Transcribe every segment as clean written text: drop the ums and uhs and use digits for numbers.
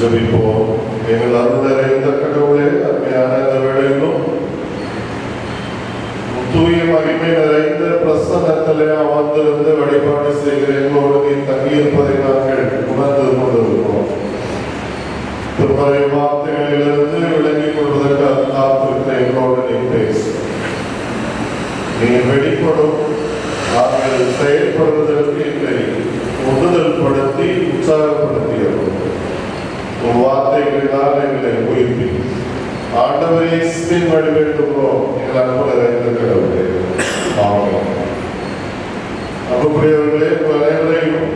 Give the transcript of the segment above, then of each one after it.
ஜெபிப்போம். எங்கள் அருள் நிறைந்த கடவுளே, அருமையான இந்த வேளையிலும் தூய மகிமை நிறைந்த பிரசன்னத்திலே அமர்ந்திருந்து வழிபாடு செய்கிற எங்களோடு நீ தங்கியிருப்பதை நாங்கள் உணர்ந்து கொண்டிருக்கிறோம். திருமறை வார்த்தைகளிலிருந்து விளங்கிக் கொள்வதற்காக காத்திருக்கிற எங்களோடு நீ பேசு. நீ வெளிப்படும் நாங்கள் செயல்படுவதற்கு இல்லை உறுதல் படுத்தி உற்சாகப்படுத்தியது உன் வார்த்தைகளினால் எங்களை உயிர்ப்பி ஆண்டவரே இயேசுவின் வழி வேண்டுகிறோம். எங்கள் அன்பு நிறைந்த கடவுளே, ஆமென். அன்புக்குரியவர்களே, உங்கள் அனைவரையும்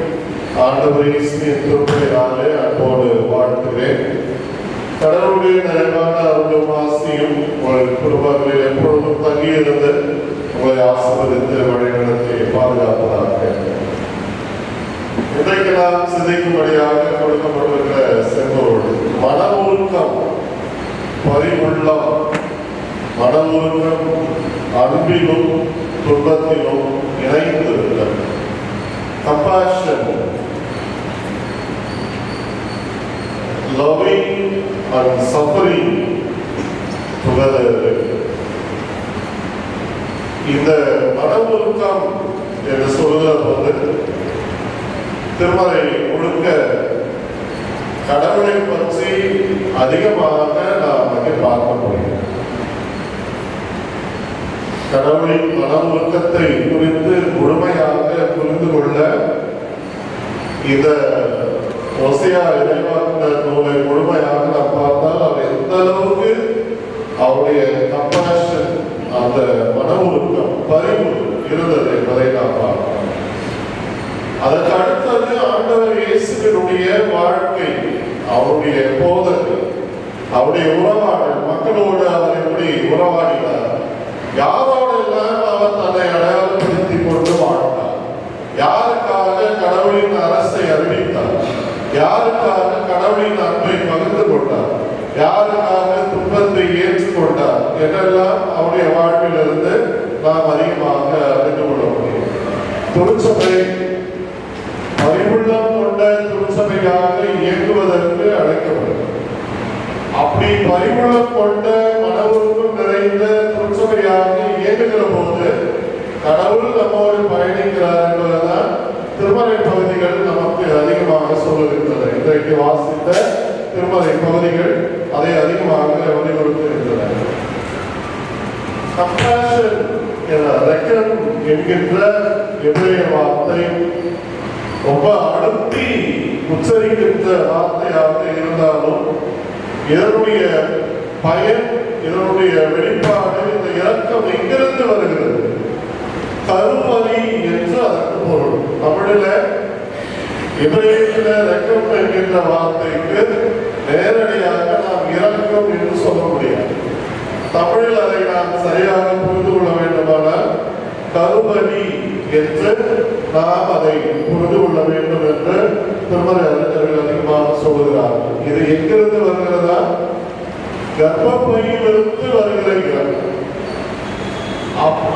ஆண்டவர் இயேசுவின் திருப்பெயராலே அன்போடு வாழ்த்துகிறேன். கடவுளுடைய நிறைவான அருளும் ஆசியும் உங்கள் குடும்பங்களில் எப்பொழுதும் தங்கியிருந்து உங்களை ஆசீர்வதித்து வழிநடத்தி பாதுகாப்பதாக. இன்றைக்கு நாம் சிதைக்கும்படியாக கொடுக்கப்பட்டிருக்கிற செங்கோல் மன உருக்கம், பரிவுள்ளம். மன உருக்கம் அன்பிலும் துன்பத்திலும் இணைந்திருக்கிறது. Compassion, loving and suffering together. இந்த மன உருக்கம் என்று சொல்கிற போது திருமறை முழுக்க கடவுளை பற்றி அதிகமாக நாம் அங்கே பார்க்க முடியும். கடவுளின் மன உருக்கத்தை குறித்து முழுமையாக புரிந்து கொள்ள இந்த ஓசியா இறைவாக்கினர் நூலை முழுமையாக நாம் பார்த்தால் அவர் எந்த அளவுக்கு அவருடைய கம்பேஷன், அந்த மன உருக்கம், பரிவு இருந்தது என்பதை நாம் பார்க்கிறோம். அதற்கு அடுத்தது ஆண்டவர் இயேசுவினுடைய வாழ்க்கை, அவருடைய போதனை, அவருடைய உறவாடல், மக்களோடு அவர் எப்படி உறவாடினார், யாரோடெல்லாம் அவர் தன்னை அடையாளப்படுத்திக் கொண்டு வாழ்ந்தார், யாருக்காக கடவுளின் அரசை அறிவித்தார், யாருக்காக கடவுளின் அன்பை பகிர்ந்து கொண்டார், யாருக்காக துன்பத்தை ஏற்றுக்கொண்டார் என்றெல்லாம் அவருடைய வாழ்விலிருந்து நாம் அதிகமாக அறிந்து கொள்ள முடியும். திருச்சபை பரிவுள்ளம் கொண்ட திருச்சபையாக இயங்குவதற்கு அழைக்கப்படும். அப்படி பரிவுள்ளம் கொண்ட மனவுருக்கம் நிறைந்த திருச்சபையாக இயங்குகிற போது கடவுள் நம்மோடு பயணிக்கிறார் என்பதுதான் திருமறை பகுதிகள் நமக்கு அதிகமாக சொல்லுகின்றன. இன்றைக்கு வாசித்த திருமறை பகுதிகள் அதை அதிகமாக வலியுறுத்துகின்றன. கம்பேஷன் என்கின்ற எபிரேய வார்த்தை ரொம்ப அழுத்தி உச்சரிக்கின்ற வார்த்தையாக இருந்தாலும் இதனுடைய பயன், இதனுடைய வெளிப்பாடு, இந்த இரக்கம் எங்கிருந்து வருகிறது? கருவலி என்று அதற்கு பொருள். தமிழில் எபிரேயத்தில் இரக்கம் என்கின்ற வார்த்தைக்கு நேரடியாக நாம் இரக்கம் என்று சொல்ல முடியாது. தமிழில் அதை நாம் சரியாக புரிந்து கொள்ள வேண்டுமானால் கருவலி என்று நாம் அதை புரிந்து கொள்ள வேண்டும் என்று திருமறை அறிஞர்கள் அதிகமாக சொல்கிறார்கள். இது எங்கிருந்து வருகிறதா? கர்ப்பப்பையிலிருந்து வருகிற இறக்கம்.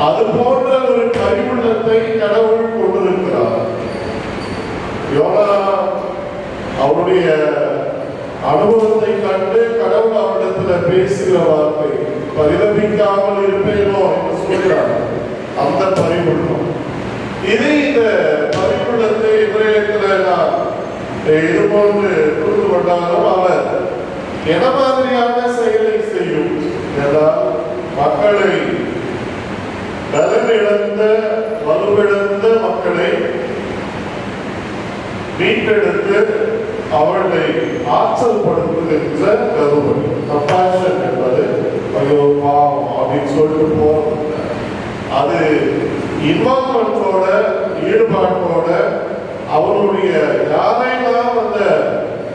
அது போன்ற ஒரு கரிவுள்ளத்தை கடவுள் கொண்டிருக்கிறார். யோனா அவருடைய அனுபவத்தை கண்டு கடவுள் அவரிடத்தில் பேசுகிற வார்த்தை, பரிதபிக்காமல் இருப்பேனோ என்று சொல்கிறார். அந்த பரிவுள்ளம் இது, இந்த பரிவுள்ளத்தை இவரத்தில் நான் இது போன்று புரிந்து கொண்டாலும் அவர் என்ன மாதிரியான செயலை செய்யும் என்றால், மக்களை பலமிழந்த வலுவிழந்த மக்களை மீட்டெடுத்து அவர்களை ஆற்றல் படுத்துகின்ற கருவல். கம்பேஷன் என்பது ஐயோ பாவம் அப்படின்னு சொல்லிட்டு போறது, அது இன்வால்மெண்டோட, ஈடுபாட்டோட அவருடைய யாரையெல்லாம் அந்த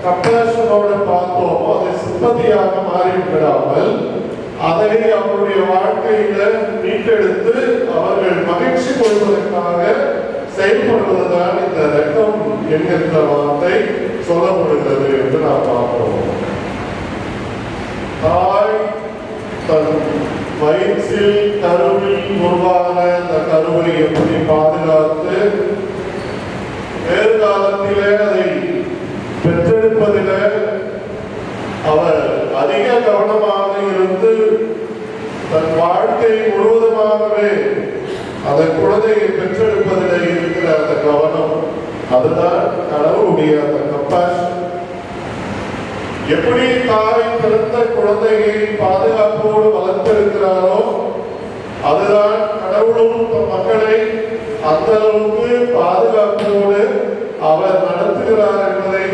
கம்பேஷனோட பார்த்தோமோ அதை சிம்பதியாக மாறிவிடாமல் அதை அவருடைய வாழ்க்கையில மீட்டெடுத்து அவர்கள் மகிழ்ச்சி கொள்வதற்காக செயல்படுவதுதான் இந்த இரக்கம் என்கின்ற வார்த்தை சொல்லப்படுகிறது என்று நாம் பார்க்கிறோம். தாய் தன் வயிற்றில் கருவில் உருவான அந்த கருவை எப்படி பாதுகாத்து வேறு காலத்திலே அதை பெற்றெடுப்பதில் கவனமாக இருந்து தன் வாழ்க்கை முழுவதுமாகவே அந்த குழந்தையை பெற்றெடுப்பதில் இருக்கிற அந்த கவனம், அதுதான் கடவுளுடைய அந்த கம்பேஷன். எப்படி தாய் பிறந்த குழந்தையை பாதுகாப்போடு வளர்த்திருக்கிறாரோ, அதுதான் கடவுளும் மக்களை அந்த அளவுக்கு பாதுகாப்போடு அவர் நடத்துகிறார் என்பதை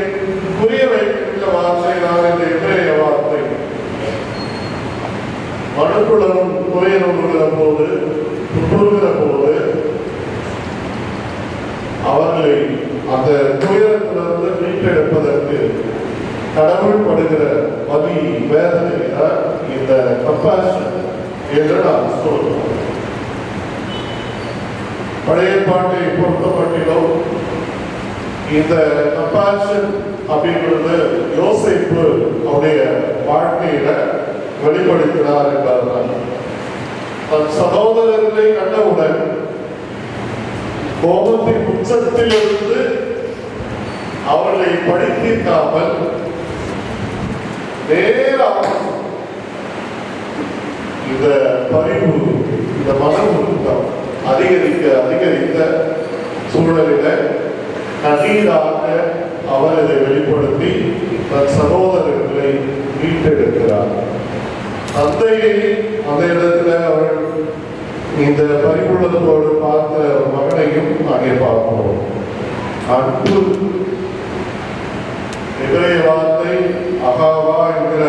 புரிய வைக்கின்ற வார்த்தை தான் இந்த இன்றைய வார்த்தை. மனுக்குளம் துயருகிற போது, துன்புறுகிற போது அவர்களை அந்த துயரத்திலிருந்து மீட்டெடுப்பதற்கு கடவுள் படுகிற வலி, வேதனை தான் இந்த கம்பேஷன் என்று நாம் சொல்கிறோம். பழைய பாட்டை பொறுத்தமட்டிலும் இந்த கம்பேஷன் அப்படின்றது யோசேப்பு அவருடைய வாழ்க்கையில வெளிப்படுத்தினார் என்றார். தன் சகோதரர்களை கண்டவுடன் கோபத்தின் உச்சத்திலிருந்து அவர்களை படித்திருக்காமல் நேராக இந்த பரிவு, இந்த மன உருக்கம் அதிகரித்த சூழலில கண்ணீராக அவர் இதை வெளிப்படுத்தி தன் சகோதரர்களை மீட்டெடுக்கிறார். தந்தையை அந்த இடத்துல அவர் இந்த பரிவுள்ளதோடு பார்த்த மகனையும் அங்கே பார்க்கிறோம். அன்பு எபிரேய வார்த்தை அகாவா என்கிற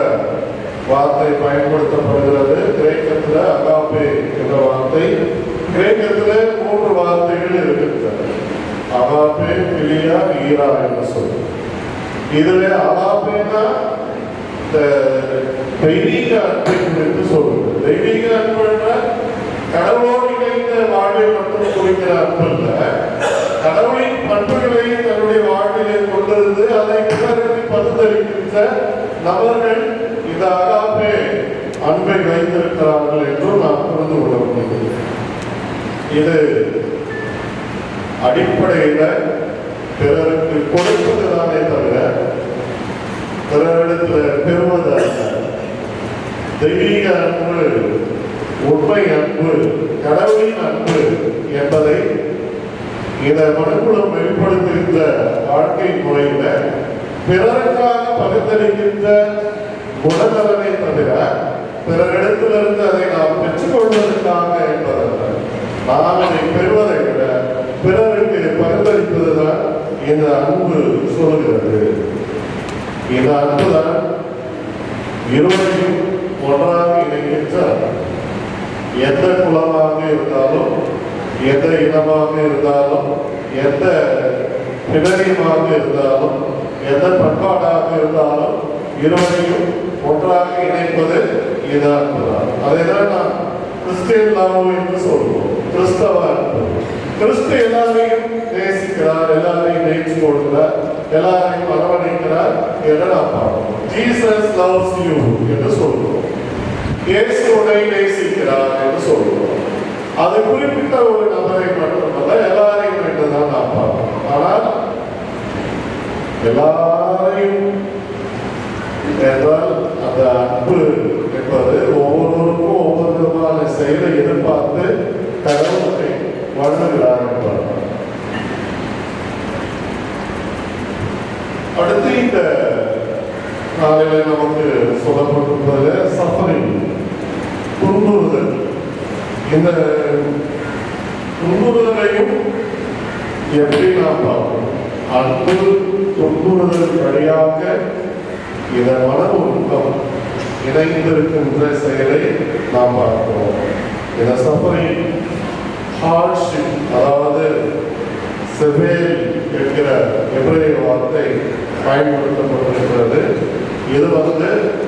வார்த்தை பயன்படுத்தப்படுகிறது. கிரேக்கத்தில் அகாபே என்ற வார்த்தை, கிரேக்கத்தில் 3 வார்த்தைகள் இருக்கின்றன. அகாபே, பிலியா, ஈரா என்று சொல்லி, இதுல அகாபேனா தெய்வீக அன்பை குறித்து சொல்லுது. தெய்வீக அன்புன்னா கடவுளோடு இணைந்த வாழ்வை மட்டும் குறிக்கிற அன்பு இல்ல, கடவுளின் பண்புகளை தன்னுடைய வாழ்விலே கொண்டிருந்து அதை பிறருக்கு பரிந்துரைக்கின்ற நபர்கள் இந்த அகாபே அன்பை வைத்திருக்கிறார்கள் என்றும் நாம் புரிந்து கொள்ள முடியும். இது அடிப்படையில பிறருக்கு கொடுப்பதுதானே தவிர பிறரிடத்தில் பெறுவது அல்ல. தெய்வீக அன்பு, உண்மை அன்பு, கடவுளின் அன்பு என்பதை இந்த மனுக்குளம் வெளிப்படுத்துகின்ற வாழ்க்கை முறையில பிறருக்காக பகிர்ந்தளிக்கின்ற குணநலனை தவிர பிறரிடத்திலிருந்து அதை நாம் பெற்றுக்கொள்வதற்காக என்பதல்ல. நாம் அதை பெறுவதை விட பிறருக்கு பகிர்ந்தளிப்பதுதான் இந்த அன்பு சொல்கிறது. இந்த அன்புதான் இருவரையும் ஒன்றாக இணைக்கின்ற, எந்த குலமாக இருந்தாலும், எந்த இனமாக இருந்தாலும், எந்த பிணரியமாக இருந்தாலும், எந்த பண்பாடாக இருந்தாலும் இருவரையும் ஒன்றாக இணைப்பது இந்த அன்புதான். அதைதான் நாம் கிறிஸ்டியன் லவ் என்று சொல்வோம். கிறிஸ்தவ அன்பு. கிறிஸ்து எல்லாரையும் நேசிக்கிறார், எல்லாரையும் நேசித்து கொடுக்கிறார், எல்லாரையும் அரவணைக்கிறார் என்று நாம் பார்க்கிறோம். ஜீசஸ் லவ்ஸ் யூ என்று சொல்கிறோம். இயேசு உன்னை நேசிக்கிறார் என்று சொல்கிறோம். அது குறிப்பிட்ட ஒரு நபரை மட்டுமல்ல, எல்லாரையும் என்றுதான் நாம் பார்க்கிறோம். ஆனால் எல்லாரையும் என்றால் அந்த அன்பு என்பது ஒவ்வொருவருக்கும் ஒவ்வொரு விதமான செயலை எதிர்பார்த்து கடவுளை வழங்குகிறார் என்பார். அடுத்து இந்த நாளில நமக்கு சொல்லப்பட்டிருப்பது சஃபரிங், துன்புறுதல். இந்த துன்புறுதலையும் எப்படி நாம் பார்க்கணும்? அன்பு துன்புறுதல் வழியாக இந்த மன உருக்கம் இணைந்திருக்கின்ற செயலை நாம் பார்க்கிறோம். இந்த சஃபரிங், ஹார்ட்ஷிப், அதாவது செவேல் என்கிற எபிரேய வார்த்தை பயன்படுத்தப்பட்டிருக்கிறது. இது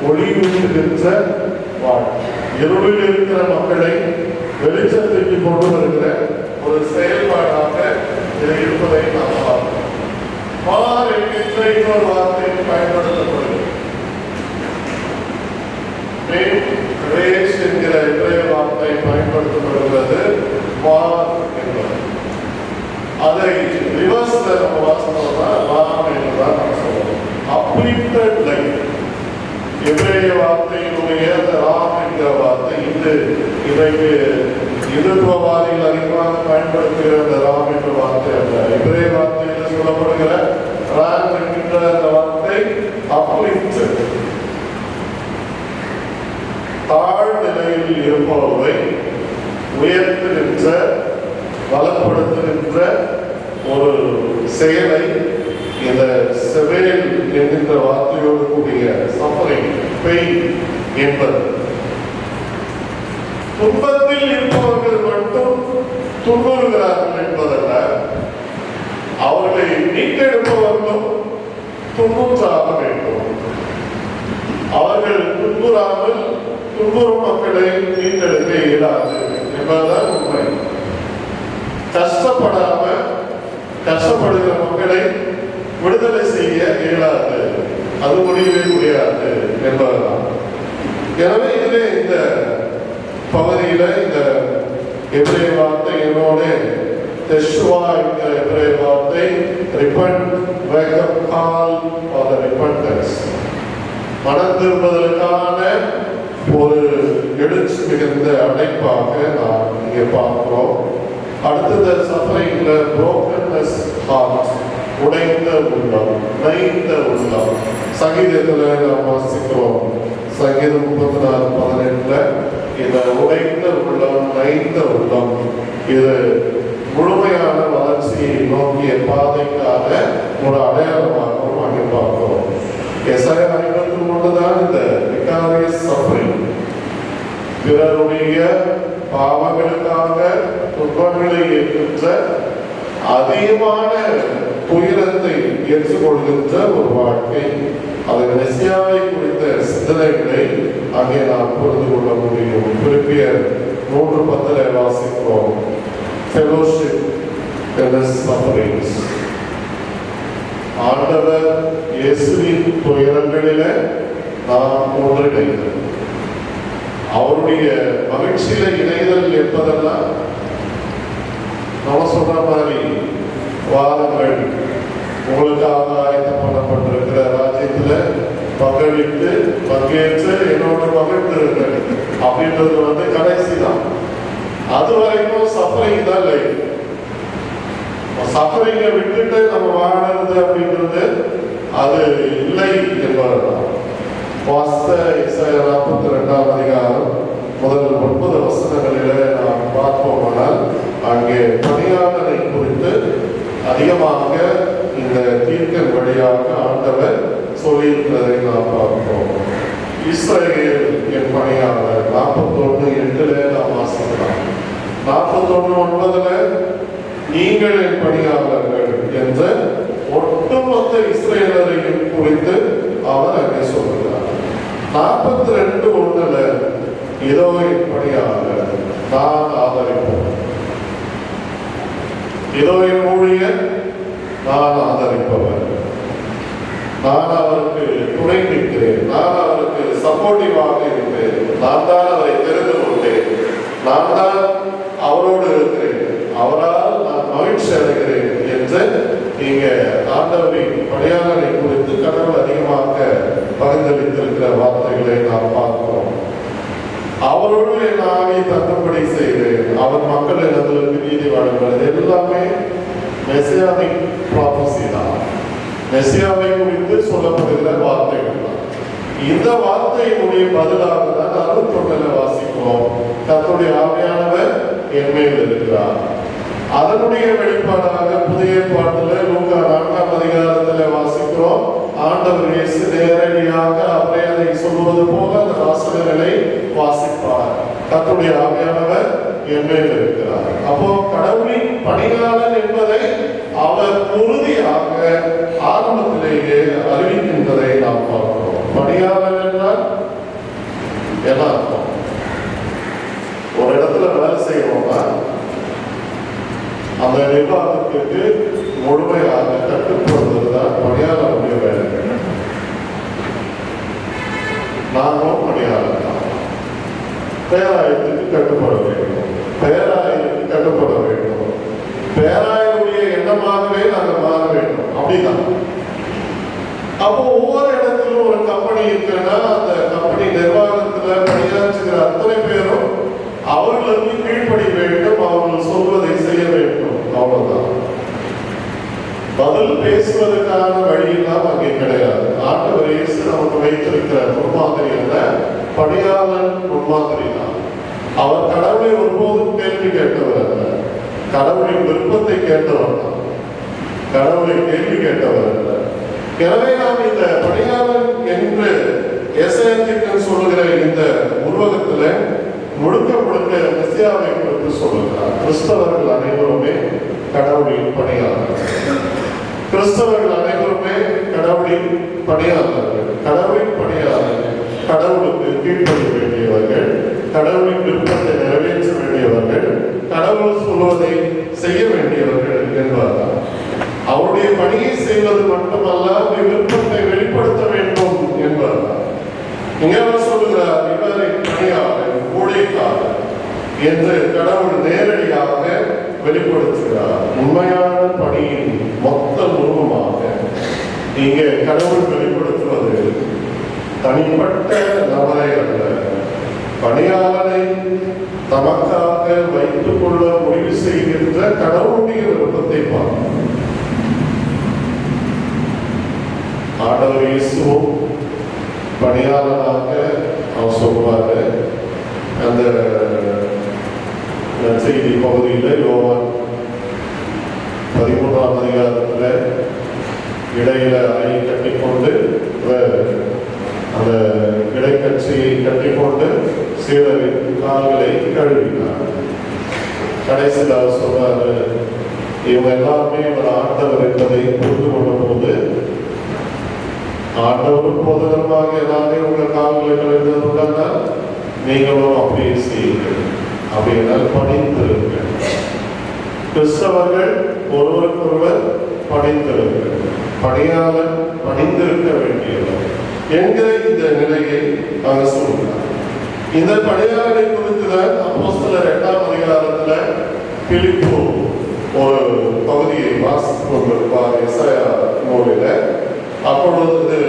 ஒளியூட்டுகின்ற வாழ்க்கை, இருளில் இருக்கிற மக்களை வெளிச்சத்திற்கு கொண்டு வருகிற ஒரு செயல்பாடாக இது இருப்பதை நாம் பார்க்கிறோம். மார் என்கின்ற இன்னொரு வார்த்தை பயன்படுத்தப்படுகிறது. என்கிற எபிரேய வார்த்தை பயன்படுத்தப்படுகிறது. மார் என்பது அதை ரிவர்ஸ்ல நம்ம வாசித்தோம்னா லாம் என்றுதான் நம்ம சொல்றோம். அப்லிஃப்டட் லைட், எபிரேய வார்த்தை இன்றைக்கு இந்துத்துவவாதிகள் அதிகமாக பயன்படுத்துகிற அந்த ராம் என்ற வார்த்தை அல்ல. இவரே வார்த்தையில் சொல்லப்படுகிற ராம் என்கின்ற அந்த வார்த்தை அப்லிஃப்ட், தாழ்நிலையில் இருப்பவரை உயர்த்துகின்ற, பலப்படுத்துகின்ற ஒரு செயலை இந்த செவேல் என்கின்ற வார்த்தையோடு கூடிய சஃபரிங், பெயின் என்பது. துன்பத்தில் இருப்பவர்கள் மட்டும் துன்புறுகிறார்கள் என்பதல்ல, அவர்களை மீட்டெடுப்பவர்களும் துன்புற்றாக வேண்டும். அவர்கள் துன்புறாமல் துன்புறும் மக்களை மீட்டெடுக்க இயலாது என்பதுதான் உண்மை. கஷ்டப்படுகிற மக்களை விடுதலை செய்ய இயலாது, அது முடியவே முடியாது என்பதுதான். எனவே இதிலே இந்த பகுதியில இந்த எபிரேய வார்த்தை என்னோட தெஷுவா என்கிற எபிரேய வார்த்தை repent, wake up call or repentance, மனம் திரும்புவதற்கான ஒரு எழுச்சி மிகுந்த அழைப்பாக நாம் இங்கே பார்க்கிறோம். அடுத்தது சஃபரிங்ல புரோக்கன்னஸ் ஹார்ட், உடைந்த உள்ளம், நைந்த உள்ளம். சங்கீதத்தில் நாம் வாசிக்கிறோம், சங்கீதம் 34:18 இந்த உடைந்த உள்ளம், நைந்த உள்ளம், இது முழுமையான வளர்ச்சியை நோக்கிய பாதைக்கான ஒரு அடையாளமாகவும் அங்கே பார்க்கிறோம். எசாயா 53 தான் இந்த விகாரியஸ் சஃபரிங், பிறருடைய பாவங்களுக்காக துன்பங்களை ஏற்கின்ற, அதிகமான துயரத்தை ஏற்றுக்கொள்கின்ற ஒரு வாழ்க்கை. அது மெசியாவை குறித்த சிந்தனைகளை அங்கே நாம் புரிந்து கொள்ள முடியும். பிலிப்பியர் 3:10 வாசிக்கிறோம், ஃபெலோஷிப் இன் ஹிஸ் சஃபரிங்ஸ். ஆண்டவர் இயேசுவின் துயரங்களில நாம் ஒன்றிணைந்து அவருடைய மகிழ்ச்சியில இணைதல் என்பதெல்லாம் நம்ம சொல்ற மாதிரி வாதங்கள் உங்களுக்காக ஆயத்தம் பண்ணப்பட்டிருக்கிற ராஜ்யத்துல பங்கேற்று என்னோட மகிழ்ந்திருங்கள் அப்படின்றது கடைசி தான். அது வரைக்கும் சஃபரிங் தான் லைஃப். சஃபரிங்கை விட்டுட்டு நம்ம வாழறது அப்படின்றது அது இல்லை என்பதுதான். வாஸ்த இசாயா 42 அதிகாரம் முதல் 9 வசனங்களில நாம் பார்ப்போமானால் அங்கே பணியாளரை குறித்து அதிகமாக இந்த தீர்க்கன் வழியாக ஆண்டவர் சொல்லியிருக்கிறதை நாம் பார்ப்போம். இஸ்ரவேல் என் பணியாளர் 41:8 நாம் வாசிக்கலாம். 41:9 நீங்கள் என் பணியாளர்கள் என்ற ஒட்டுமொத்த இஸ்ரவேலரையும் குறித்து அவர் அங்கே சொல்கிறார். 42:1 இதோ என் பணியாளர், நான் ஆதரிப்போம், இதோ என் ஊழியர், நான் ஆதரிப்பவர், நான் அவருக்கு துணை நிற்கிறேன், நான் அவருக்கு சப்போர்ட்டிவாக இருக்கிறேன், நான் தான் அவரை தெரிந்து கொண்டேன், நான் தான் அவரோடு இருக்கிறேன், அவரால் நான் மகிழ்ச்சி அடைகிறேன் என்று நீங்க ஆண்டவரின் பணியாளரை குறித்து கடவுள் அதிகமாக பகிர்ந்தளித்திருக்கிற வார்த்தைகளை நாம் பார்க்கிறோம். அவரோடு என் ஆவியை தங்கும்படி செய்தேன், அவர் மக்கள் இடத்திற்கு நீதி வழங்குவது எல்லாமே மெசியாவின் ப்ராபசி தான். மெசியாவை குறித்து சொல்லப்படுகிற வார்த்தைகள் தான். இந்த வார்த்தையினுடைய பதிலாக தான் 61 வாசிக்கிறோம், கர்த்தருடைய ஆவியானவர் என் மேல் இருக்கிறார். அதனுடைய வெளிப்பாடாக புதிய பாட்டுல லூக்கா 4 அதிகாரத்தில் வாசிக்கிறோம், ஆண்டவர் இயேசு நேரடியாக அவரே அதை சொல்லுவது போல அந்த வாசகங்களை வாசிப்பார், கர்த்தருடைய ஆவியானவர் என் மேல் இருக்கிறார். அப்போ கடவுளின் பணியாளர் என்பதை அவர் உறுதியாக ஆரம்பத்திலேயே அறிவிக்கின்றதை நாம் பார்க்கிறோம். பணியாளர் என்றால் என்ன அர்த்தம்? ஒரு இடத்துல வேலை செய்யணும்னா அந்த நிர்வாகத்திற்கு முழுமையாக கட்டுப்படுவதுதான் பணியாளருடைய வேலை. நாமும் பணியாளர் தான். பேராயத்துக்கு கட்டுப்பட வேண்டும், பேராயருக்கு கட்டுப்பட வேண்டும், பேராயருடைய எண்ணமாகவே நாங்கள் மாற வேண்டும், அப்படிதான். அப்போ ஒவ்வொரு இடத்திலும் ஒரு கம்பெனி இருக்குன்னா அந்த கம்பெனி நிர்வாகத்துல பணியாற்றுகிற அத்தனை பேரும் அவர் பதில் பேசுவதற்கான வழியெல்லாம் அங்கே கிடையாது. ஆண்டவர் இயேசு நமக்கு வைத்திருக்கிற முன்மாதிரி அல்ல, பணியாளன் முன்மாதிரி தான். அவர் கடவுளை ஒருபோதும் கேள்வி கேட்டவர் அல்ல, கடவுளின் விருப்பத்தை கேட்டவர் தான், கடவுளை கேள்வி கேட்டவர் அல்ல. எனவே நாம் இந்த பணியாளன் என்று எசேக்கியேல் சொல்லுகிற இந்த உருவகத்துல முழுக்க முழுக்க மெசியாவை குறித்து சொல்லுகிறார். கிறிஸ்தவர்கள் அனைவருமே கடவுளின் பணியாளர்கள், கிறிஸ்தவர்கள் அனைவருமே கடவுளின் பணியாளர்கள். கடவுளின் பணியாளர்கள் கடவுளுக்கு கீழ்ப்படிய வேண்டியவர்கள், கடவுளின் விருப்பத்தை நிறைவேற்ற வேண்டியவர்கள், கடவுள் சொல்வதை செய்ய வேண்டியவர்கள் என்பார்கள். அவருடைய பணியை செய்வது மட்டுமல்ல, விருப்பத்தை வெளிப்படுத்த வேண்டும் என்பார்கள். இங்கே அவர் சொல்லுகிறார், இவரின் பணியாளர் ஊழியக்காரர் என்று கடவுள் நேரடியாக வெளிப்படுத்துகிறார். உண்மையான பணியின் மொத்த உருவமாக இங்கே கடவுள் வெளிப்படுத்துவது தனிப்பட்ட நபரை அல்ல, பணியாளரை தமக்காக வைத்துக் கொள்ள முடிவு செய்கின்ற கடவுளுடைய விருப்பத்தை பார்க்கும். ஆண்டவர் இயேசுவும் பணியாளராக அவர் சொல்வாரு. அந்த செய்தி பகுதியில் யோவான் 13ஆம் அதிகாரத்தில் இடையில அறை கட்டிக்கொண்டு அந்த இடைக்கட்சியை கட்டிக்கொண்டு சீடரின் கால்களை கழுவினார். கடைசியில் அவர் சொல்றாரு, இவங்க எல்லாருமே இவர் ஆண்டவர் என்பதை புரிந்து கொண்ட போது, ஆண்டவரும் பொதுவாக எல்லாரையும் உங்கள் கால்களை கழுவினதுக்காக நீங்களும் அப்படியே செய்யுங்கள் அப்படின்னால் பணிந்திருங்கள். கிறிஸ்தவர்கள் ஒருவருக்கொருவர் பணிந்திருங்கள், பணியாளர் பணிந்திருக்க வேண்டியவர் என்கிற இந்த நிலையை அவர் சொல்கிறார். இந்த பணியாளரை குறித்துதான் அப்போஸ்தலர் 2ஆம் அதிகாரத்துல பிலிப்பு ஒரு பகுதியை வாசித்துக் கொண்டிருப்பார். எசாயா நூலில அப்பொழுது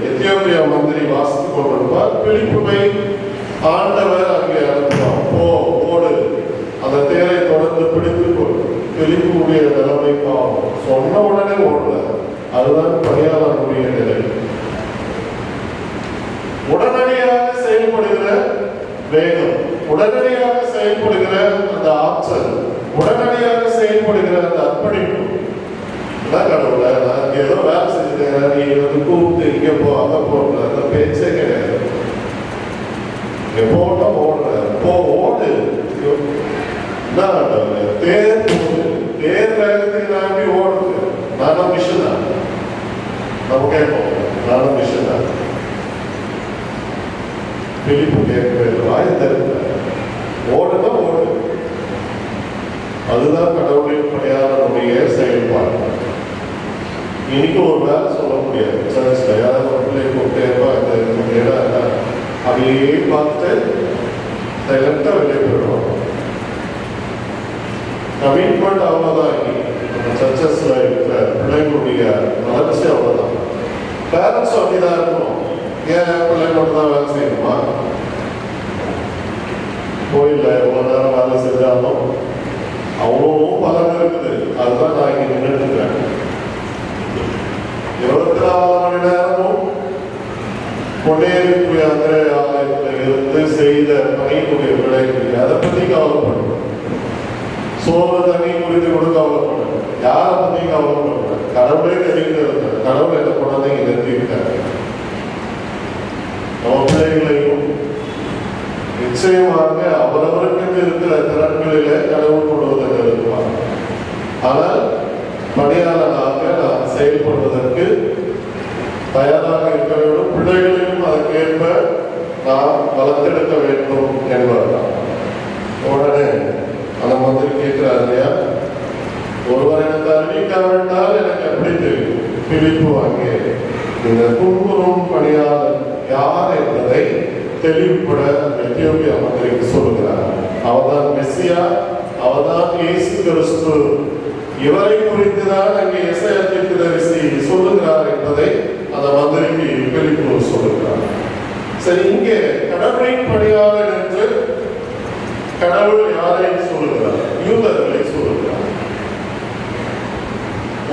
எத்தியோப்பியா மந்திரி வாசித்துக் கொண்டிருப்பார். பிலிப்புவை ஆண்டவர் அங்கே அனுப்புவார், ஓடு, அந்த தேரை தொடர்ந்து பிடித்துக் கொள். பிலிப்புடைய நிலைமை பாவம், சொன்ன உடனே ஓடல. அதுதான் பணியாளருடைய நிலை. உடனடியாக செயல்படுகிற வேகம், உடனடியாக செயல்படுகிற அந்த ஆற்றல், உடனடியாக செயல்படுகிற அந்த அர்ப்பணிப்பு. கடவுள நான் ஏதோ வேலை செஞ்சுட்டேன், நீ வந்து கூப்பிட்டு இங்க போ அங்க போடுற அந்த பேச்சே கிடையாது. இங்க போட்டா ஓடுற, போ ஓடு. தேர் போடு, தேர் வேகத்துக்கு நான் எப்படி ஓடுது? நானும் மிஷன் தான், நம்ம கேட்போம், நானும் மிஷன் தான். பிலிப்பு கேட்கவே வாய் தருங்க, ஓடுனா ஓடு. அதுதான் கடவுளின் பணியாளருடைய செயல்பாடு. இன்னைக்கு ஒரு வேலை சொல்ல முடியாது. சர்ச்சில் யாராவது ஒரு பிள்ளை கூப்பிட்டேப்பா இந்த இடம் அப்படியே பார்த்து சைலண்டாக வெளியே போயிடுவாங்க. கமிட்மெண்ட் அவ்வளோதான். சர்ச்சஸில் இருக்கிற பிள்ளைங்களுடைய வளர்ச்சி அவ்வளோதான். பேரண்ட்ஸும் அப்படிதான் இருக்கணும். ஏன் பிள்ளைங்களோட தான் வேலை செய்யணுமா? கோயிலில் எவ்வளோ நேரம் வேலை செஞ்சாலும் அவ்வளோ பலன் இருக்குது. அதுதான் நான் இங்கே நின்றுட்டு இருக்கிறேன். 24 மணி நேரமும் பொன்னேரி யாத்திரை ஆலயத்தில் இருந்து செய்த பணிக்குரிய விளைவு, அதை பற்றி கவலைப்படும். சோறு தண்ணி குறித்து கூட கவலைப்படும். யாரை பற்றி கவலைப்படும்? கடவுளே தெரிகிறது. கடவுள் என்ன குழந்தைங்க நிறுத்தியிருக்காரு. நம்ம பிள்ளைகளையும் நிச்சயமாக அவரவருக்கு இருக்கிற திறன்களிலே கடவுள் கொள்வதை நிறுத்துவார். ஆனால் பணியாளராக நாம் செயல்படுவதற்கு தயாராக இருக்க வேண்டும். பிள்ளைகளையும் அதற்கேற்ப நாம் வளர்த்தெடுக்க வேண்டும் என்பதுதான். உடனே அந்த மந்திரி கேட்கிறார் இல்லையா, ஒருவர் எனக்கு அறிவிக்காவிட்டால் எனக்கு எப்படி தெரியும்? பிலிப்பு அங்கே இந்த துன்புறும் பணியாளர் யார் என்பதை தெளிவுபட எத்தியோப்பியா மந்திரிக்கு சொல்லுகிறார். அவர்தான் மெசியா, அவர்தான் இயேசு கிறிஸ்து. இவரை குறித்துதான் அங்கே எசாயா தீர்க்கதரிசி சொல்லுகிறார் என்பதை அந்த மந்திரிக்கு பிலிப்பு சொல்லுகிறார். சரி, இங்கே கடவுளின் பணியாளர் என்று கடவுள் யாரை சொல்லுகிறார்? யூதர்களை சொல்லுகிறார்.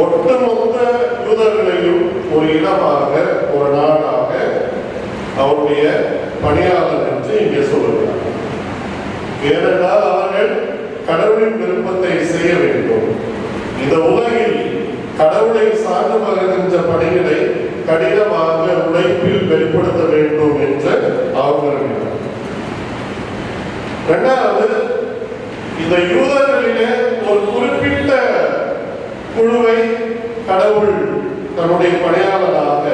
ஒட்டுமொத்த ஒரு இனமாக, ஒரு நாடாக அவருடைய பணியாளர் என்று இங்கே சொல்லுகிறார். ஏனென்றால் அவர்கள் கடவுளின் விருப்பத்தை செய்ய வேண்டும். இந்த உலகில் கடவுளை சார்ந்து வருகின்ற பணிகளை கடினமாக உழைப்பில் வெளிப்படுத்த வேண்டும் என்று அவர்கள். இரண்டாவது, இந்த யூதர்களிலே ஒரு குறிப்பிட்ட குழுவை கடவுள் தன்னுடைய பணியாளராக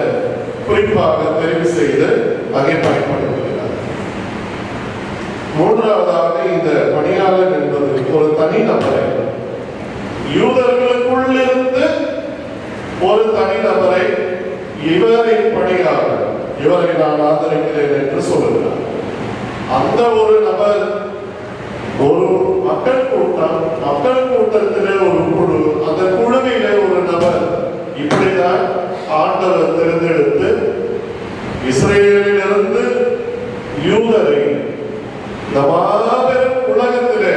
குறிப்பாக தெரிவு செய்து அங்கே பயன்படுத்துகிறார். மூன்றாவதாக, இந்த பணியாளர் என்பது ஒரு தனி நபரை, யூதர்களுக்குள்ளிருந்து ஒரு தனி நபரை இவரின் பணியாளர், இவரை நான் ஆதரிக்கிறேன் என்று சொல்லுகிறார். அந்த ஒரு நபர், ஒரு மக்கள் கூட்டம், மக்கள் கூட்டத்திலே ஒரு குழு, அந்த குழுவிலே ஒரு நபர், இப்படிதான் ஆண்டவர் தேர்ந்தெடுத்து இஸ்ரேலிலிருந்து யூதரை இந்த மாபெரும் உலகத்திலே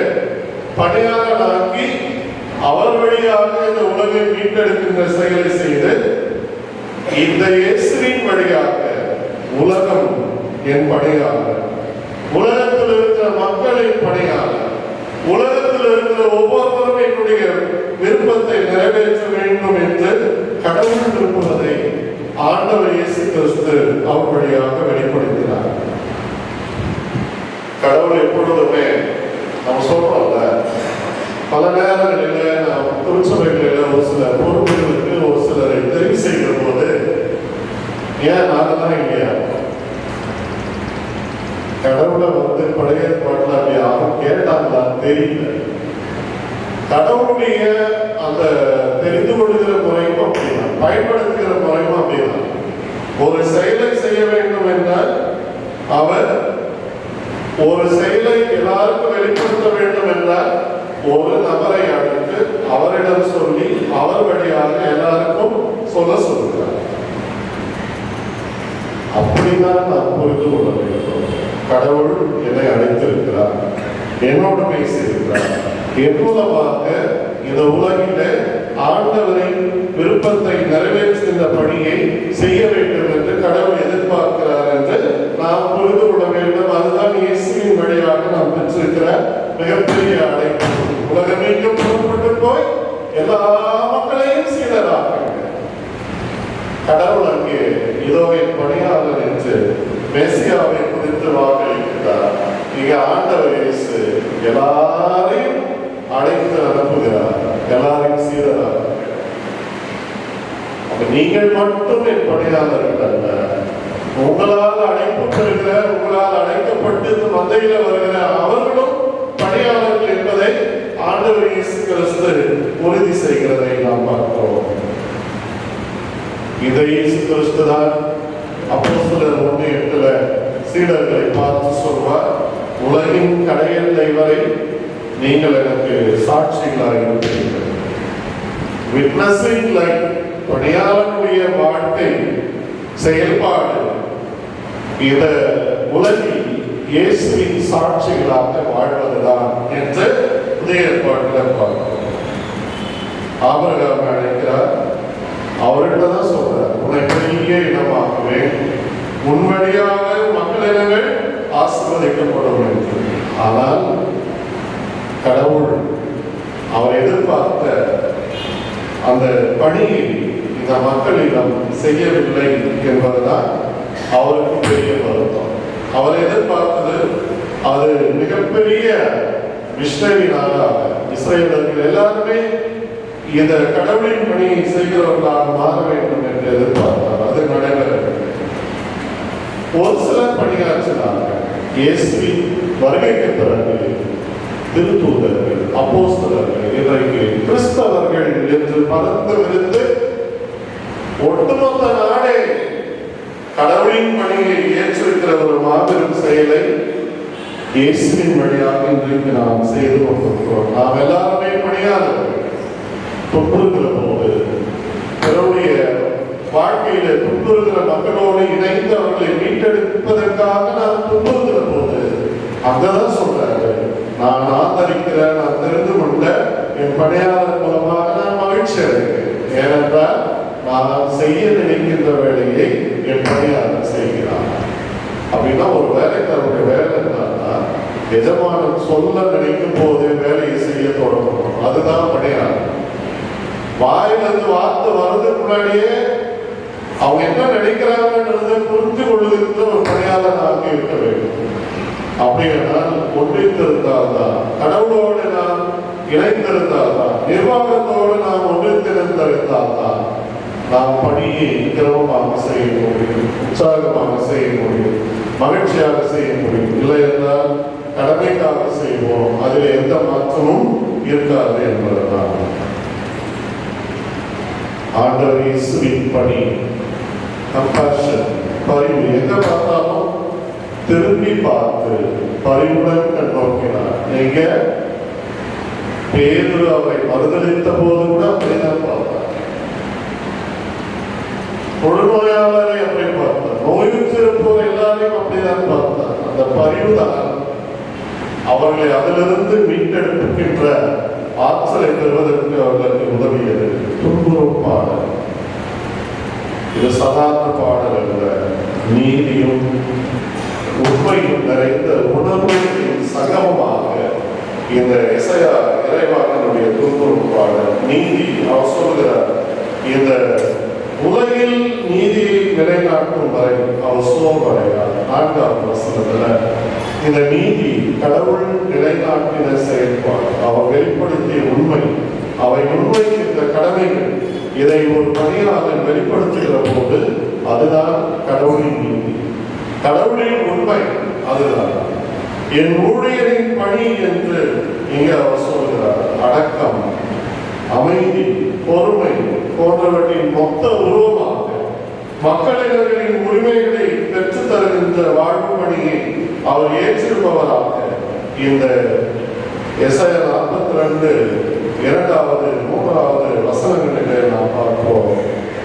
பணியாளராக்கி அவர் வழியாக இந்த உலகை மீட்டெடுக்கின்ற செயலை செய்து, இந்த இயேசுவின் வழியாக உலகம் என் பணியாளர், உலகத்தில் இருக்கிற மக்களின் பணியாளர், உலகத்தில் இருக்கிற ஒவ்வொருவரும் என்னுடைய விருப்பத்தை நிறைவேற்ற வேண்டும் என்று கடவுள் விரும்புவதை ஆண்டவர் இயேசு கிறிஸ்து அவர் வழியாக வெளிப்படுத்தினார். கடவுள் எப்பொழுதுமே நம்ம சொல்றோம்ல, பல நேரங்களில் நாம் திருச்சபைகளில் ஒரு சில பொறுப்புகளுக்கு ஒரு சிலரை தெரிவு செய்கிற போது, ஏன் நாங்கதான் இல்லையா, கடவுளை பழைய பாட்டில் அப்படி யாரும் கேட்டாங்களான்னு தெரியல. கடவுளுடைய அந்த தெரிந்து கொள்கிற முறையும் அப்படிதான், பயன்படுத்துகிற முறையும் அப்படிதான். ஒரு செயலை செய்ய வேண்டும் என்றால் அவர் ஒரு செயலை எல்லாருக்கும் வெளிப்படுத்த வேண்டும் என்றால் ஒரு நபரை அழைத்து அவரிடம் சொல்லி அவர் வழியாக எல்லாருக்கும் சொல்லுகிறார். அப்படிதான் நாம் புரிந்து கொள்ள வேண்டும். கடவுள் என்னை அழைத்திருக்கிறார், என்னோடு பேசியிருக்கிறார், என் மூலமாக இந்த உலகில ஆண்டவரின் விருப்பத்தை நிறைவேற்றுகின்ற பணியை செய்ய வேண்டும் என்று கடவுள் எதிர்பார்க்கிறார் என்று நாம் புரிந்து கொள்ள வேண்டும். அதுதான் இயேசுவின் வழியாக நாம் பெற்றிருக்கிற மிகப்பெரிய அழைப்பு. உலகமெங்கும் புறப்பட்டு போய் எல்லா மக்களையும் சீடராக. கடவுள் அங்கே இதோ என் பணியாளர் என்று மெசியாவை குறித்து வாக்களிக்கிறார். இங்க ஆண்டவர் இயேசு எல்லாரையும் அழைத்து அனுப்புகிறார், எல்லாரையும் சீடராக. நீங்கள் மட்டும் என் பணியாளர்கள் அல்ல, உங்களால் அழைப்பு பெறுகிற, உங்களால் அழைக்கப்பட்டு மந்தையில வருகிற அவர்களும் பணியாளர்கள் என்பதை ஆண்டவர் இயேசு கிறிஸ்து உறுதி செய்கிறதை நாம் பார்க்கிறோம். இதை இயேசு கிறிஸ்து தான் அப்போஸ்தலர் 1:8 சீடர்களை பார்த்து சொல்வார், உலகின் கடையெல்லை வரை நீங்கள் எனக்கு சாட்சிகளாக இருப்பீர்கள். விட்னஸிங் லைஃப், பணியாளனுடைய வாழ்க்கை செயல்பாடு இந்த உலகில் இயேசுவின் சாட்சிகளாக வாழ்வதுதான் என்று புதிய ஏற்பாட்டில் பார்க்கிறோம். ஆபிரகாம் அழைக்கிறார், அவர்கிட்ட தான் சொல்றார், உன்னை பெரிய இடமாக்குவேன், உன் வழியாக மக்கள் இனங்கள் ஆசீர்வதிக்கப்படும் என்று. ஆனால் கடவுள் அவர் எதிர்பார்த்த அந்த பணியை இந்த மக்களிடம் செய்யவில்லை என்பதுதான் அவருக்கு பெரிய வருத்தம். அவர் எதிர்பார்த்தது அது மிகப்பெரிய மிஷனரியாக இஸ்ரேலர்கள் எல்லாருமே இந்த கடவுளின் பணியை செய்கிறவர்களாக மாற வேண்டும் என்று எதிர்பார்த்தார். அது நடைபெறவில்லை. ஒரு சிலர் பணியாற்றினார்கள். இயேசுவின் வருகைக்கு பிறகு திருத்தூதர்கள், அப்போஸ்தலர்கள், இன்றைக்கு கிறிஸ்தவர்கள் என்று பறந்து விரிந்து ஒட்டுமொத்த நாடே கடவுளின் பணியை ஏற்றிருக்கிற ஒரு மாபெரும் செயலை இயேசுவின் வழியாக இன்றைக்கு நாம் செய்து கொண்டிருக்கிறோம். நாம் எல்லாருமே பணியாளர்கள். துன்புறுகிற போது, பிறருடைய வாழ்க்கையில துன்புறுகிற மக்களோடு இணைந்து அவர்களை மீட்டெடுப்பதற்காக நாம் துன்புறுகிற போது அங்கதான் சொல்றாரு, நான் ஆதரிக்கிற, நான் தெரிந்து கொண்ட என் பணியாளர் மூலமாக நான் மகிழ்ச்சி அடைகிறேன். ஏனென்றால் நான் செய்ய நினைக்கின்ற வேலையை என் பணியாளர் செய்கிறார். அப்படின்னா ஒரு வேலைக்காரருடைய வேலை என்னன்னா, எஜமானன் சொல்ல நினைக்கும் போதே வேலையை செய்ய தொடங்கணும். அதுதான் பணியாளர். வாயிலிருந்து வார்த்தை வர்றதுக்கு முன்னாடியே அவங்க என்ன நினைக்கிறாங்கன்றதை புரிந்து கொள்ளுகின்ற ஒரு பணியாளராக இருக்க வேண்டும். அப்படியானால் ஒன்றித்திருந்தால்தான், கடவுளோடு நாம் இணைந்திருந்தால்தான், நிர்வாகத்தோடு நாம் ஒன்றித்திருந்தால்தான் நாம் பணியை கிரமமாக செய்ய முடியும், உற்சாகமாக செய்ய முடியும், மகிழ்ச்சியாக செய்ய முடியும். இல்லை என்றால் கடமைக்காக செய்வோம், அதில் எந்த மாற்றமும் இருக்காது என்பதுதான். ஆண்டவர் இயேசுவின் பணி, கம்பேஷன், பரிவு. எங்க பார்த்தாலும் திரும்பி பார்த்து பரிவுடன் கண்ணோக்கினார். நீங்க பேதுரு அவரை மறுதளித்த போது கூட அப்படிதான் பார்த்தார். தொழுநோயாளரை அப்படி பார்த்தார், நோயுற்றிருப்போர் எல்லாரையும் அப்படிதான் பார்த்தார். அந்த பரிவுதான் அவர்களை அதிலிருந்து மீட்டெடுக்கின்ற ஆற்றலை பெறுவதற்கு அவர்களுக்கு உதவியது. துன்புறும் பாடல், இது சாதாரண பாடல் அல்ல. நீதியும் உண்மையும் நிறைந்த உணர்வுகளின் சகமமாக இந்த எசையா இறைவாக்கினுடைய துன்புறும் பாடல். நீதி, அவர் சொல்கிறார், இந்த உலகில் நீதியை நிலைநாட்டும் வரை அவர் சோர்வடையார். 4ஆம் வசனத்துல இந்த நீதி கடவுள் நிலைநாட்டின செயல்பாடு, அவர் வெளிப்படுத்திய உண்மை, அவை முன்வைக்கின்ற கடமைகள், இதை ஒரு பணியாளர் வெளிப்படுத்துகிற போது அதுதான் கடவுளின் நீதி, கடவுளின் உண்மை. அதுதான் என் ஊழியரின் பணி என்று இங்கே அவர் சொல்கிறார். அடக்கம், அமைதி, பொறுமை போன்றவற்றின் மொத்த உருவமாக மக்களினர்களின் உரிமைகளை பெற்று தருகின்ற வாழ்வு பணியை அவர் ஏற்றிருப்பவராக இந்த எசையா 42 2வது 3வது வசனங்களிலே நாம் பார்ப்போம்.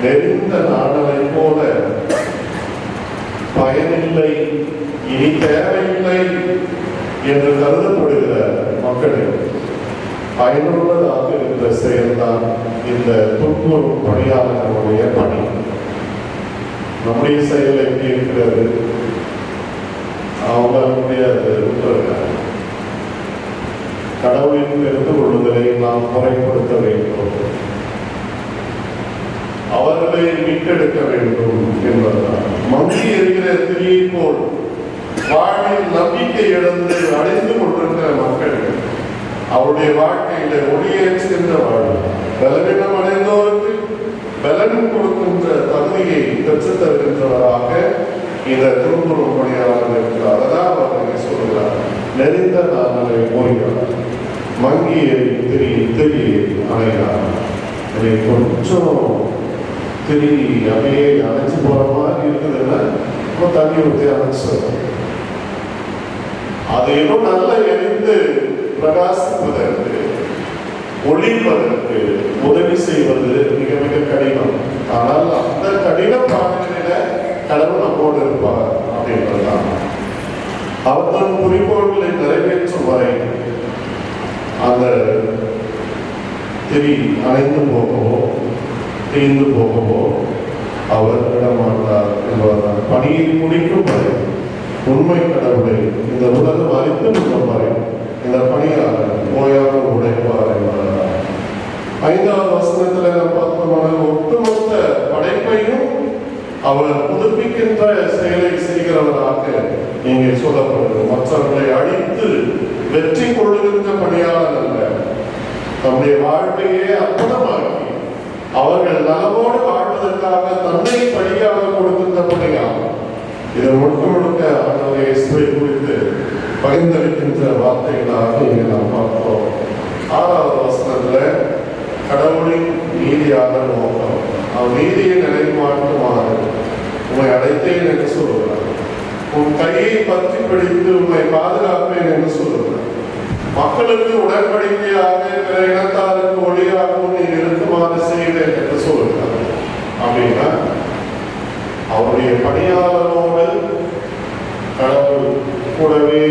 நெறிந்த நாணலை போல பயனில்லை, இனி தேவையில்லை என்று கருதப்படுகிற மக்களின் பயனுள்ளதாக இருந்த செயல்தான் இந்த துன்புறும் பணியாளர்களுடைய பணி. நம்முடைய செயல் எப்படி இருக்கிறது? அவங்களுடைய கடவுளின் தெரிந்து கொள்ளுதலை நாம் முறைப்படுத்த வேண்டும், அவர்களை மீட்டெடுக்க வேண்டும் என்பதுதான். மங்கி எறிகிற திரியை போல் வாழ்வில் நம்பிக்கை இழந்து அடைந்து கொண்டிருக்கிற மக்கள் அவருடைய வாழ்க்கையில ஒளியேற்றுகின்ற வாழ்வு, பலவீனம் அடைந்தோருக்கு பலன் கொடுக்கின்ற தகுதியை பெற்றுத் தருகின்றவராக இந்த துன்புறும் பணியாளர் இருக்கிறார். அதான் அவர் சொல்கிறார், நெறிந்த நாளை ஓய்கிறார், மங்கியை திரி அணைகிறார். இதை கொஞ்சம் திரி அப்படியே அணைச்சு போற மாதிரி இருக்குதுன்னா தண்ணி ஊற்றி அணைச்சு அது இன்னும் நல்லா எரிந்து பிரகாசிப்பதற்கு, ஒளிப்பதற்கு உதவி செய்வது மிக மிக கடினம். ஆனால் அந்த கடின பாதையில கடவுள் நம்மோடு இருப்பார் அப்படின்றதுதான். அவர் தன் குறிக்கோள்களை நிறைவேற்றும் வரை அந்த திரி அணைந்து போகவோ தீர்ந்து போகவோ அவர் விடமாட்டார் என்பதுதான். பணியை முடிக்கும் வரை உண்மை கடவுளை இந்த உலகம் அறிந்து கொள்ளும் வரை இந்த பணியாளர் ஓயாமல் உழைப்பார் என்பதுதான். 5வது வசனத்துல நாம் பார்த்தோம்னா ஒட்டுமொத்த படைப்பையும் அவர் புதுப்பிக்கின்ற செயலை செய்கிறவராக இங்கே சொல்லப்படுகிறது. மற்றவர்களை அழித்து வெற்றி கொள்ளுகின்ற பணியாளர் அல்ல, தம்முடைய வாழ்வையே அர்ப்பணமாக்கி அவர்கள் நலமோடு வாழ்வதற்காக தன்னை பலியாக கொடுக்கின்ற பணியாளர். இதை முழுக்க முழுக்க ஆண்டவர் இயேசுவை குறித்து பகிர்ந்தளிக்கின்ற வார்த்தைகளாக இங்கே நாம் பார்த்தோம். 6வது வசனத்துல கடவுளின் நீதியாக நோக்கம், அவர் நீதியை நிலைமாட்டுமாறு உண்மை அடைத்தேன் என்று சொல்லுகிறார். உன் கையை பற்றி பிடித்து உண்மை பாதுகாப்பேன் என்று சொல்லுகிறார். மக்களுக்கு உடன்படிக்கையாக பிற இனத்தாருக்கு ஒளியாகவும் நீ இருக்குமாறு செய்வேன் என்று சொல்லுகிறார். அப்படின்னா அவருடைய பணியாளரோடு கடவுள் கூடவே